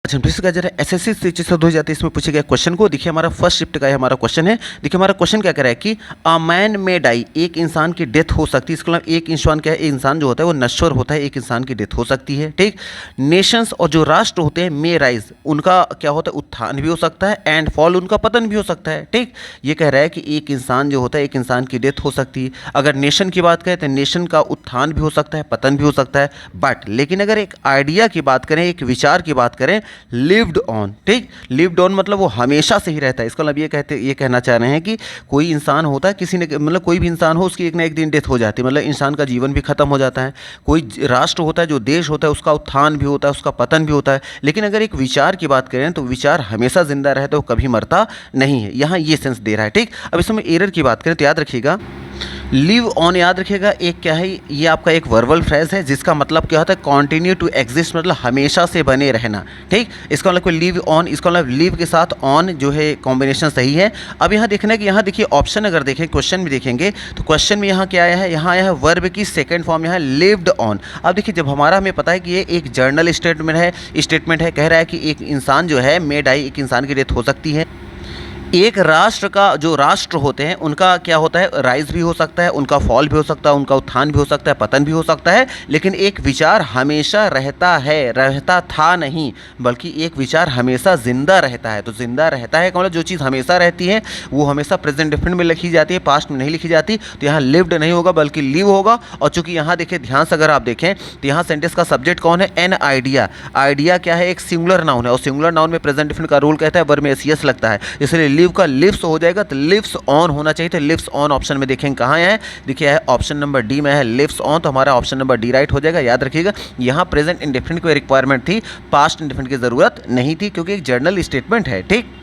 अच्छा, फिर से क्या जरा एसएससी से चीज़ हो जाती है इसमें पूछे गए क्वेश्चन को। देखिए हमारा फर्स्ट शिफ्ट का है हमारा क्वेश्चन है। देखिए हमारा क्वेश्चन क्या कह रहा है कि अ मैन में डाई, एक इंसान की डेथ हो सकती है। इसका मतलब एक इंसान क्या है, एक इंसान जो होता है वो नश्वर होता है, एक इंसान की डेथ हो सकती है। ठीक। नेशंस और जो राष्ट्र होते हैं मे राइज, उनका क्या होता है उत्थान भी हो सकता है, एंड फॉल उनका पतन भी हो सकता है। ठीक। ये कह रहा है कि एक इंसान जो होता है, एक इंसान की डेथ हो सकती है। अगर नेशन की बात करें तो नेशन का उत्थान भी हो सकता है, पतन भी हो सकता है। बट लेकिन अगर एक आइडिया की बात करें, एक विचार की बात करें, लिव्ड ऑन। ठीक। लिव्ड ऑन मतलब वो हमेशा से ही रहता है। इसका मतलब ये कहना चाह रहे हैं कि कोई इंसान होता है, किसी ने मतलब कोई भी इंसान हो, उसकी एक ना एक दिन डेथ हो जाती है, मतलब इंसान का जीवन भी खत्म हो जाता है। कोई राष्ट्र होता है, जो देश होता है, उसका उत्थान भी होता है, उसका पतन भी होता है। लेकिन अगर एक विचार की बात करें तो विचार हमेशा जिंदा रहता है, वो कभी मरता नहीं है। यहाँ ये सेंस दे रहा है। ठीक। अब इसमें एरर की बात करें तो याद रखिएगा, लिव ऑन याद रखिएगा एक क्या है, ये आपका एक वर्बल फ्रेज है जिसका मतलब क्या होता है कॉन्टिन्यू टू एग्जिस्ट, मतलब हमेशा से बने रहना। ठीक। इसका मतलब कोई लिव ऑन, इसका मतलब लिव के साथ ऑन जो है कॉम्बिनेशन सही है। अब यहाँ देखना है कि यहाँ देखिए ऑप्शन अगर देखें, क्वेश्चन में देखेंगे तो क्वेश्चन में यहाँ क्या आया है, यहाँ आया है वर्ब की सेकंड फॉर्म, यहाँ लिव्ड ऑन। अब देखिए जब हमारा हमें पता है कि ये एक जर्नल स्टेटमेंट है, कह रहा है कि एक इंसान जो है मे डाई, एक इंसान की डेथ हो सकती है। एक राष्ट्र का जो राष्ट्र होते हैं उनका क्या होता है, राइज भी हो सकता है, उनका फॉल भी हो सकता है, उनका उत्थान भी हो सकता है, पतन भी हो सकता है। लेकिन एक विचार हमेशा रहता है, रहता था नहीं, बल्कि एक विचार हमेशा जिंदा रहता है। तो जिंदा रहता है मतलब जो चीज़ हमेशा रहती है वो हमेशा प्रेजेंट डिफरेंट में लिखी जाती है, पास्ट में नहीं लिखी जाती। तो यहाँ लिव्ड नहीं होगा बल्कि लिव होगा। और चूंकि यहाँ देखिए ध्यान से अगर आप देखें तो यहाँ सेंटेंस का सब्जेक्ट कौन है, एन आइडिया। आइडिया क्या है, एक सिंगुलर नाउन है, और सिंगुलर नाउन में प्रेजेंट डिफरेंट का रूल कहता है वर्ब में एस लगता है, इसलिए लिव का लिव्स हो जाएगा, तो लिव्स ऑन होना चाहिए। तो लिव्स ऑन ऑप्शन में देखेंगे कहाँ है, देखिए है ऑप्शन नंबर डी में है लिव्स ऑन, तो हमारा ऑप्शन नंबर डी राइट हो जाएगा। याद रखिएगा यहाँ प्रेजेंट इंडेफिनिट की रिक्वायरमेंट थी, पास्ट इंडेफिनिट की जरूरत नहीं थी, क्योंकि एक जर्नल स्टेटमेंट है। ठीक।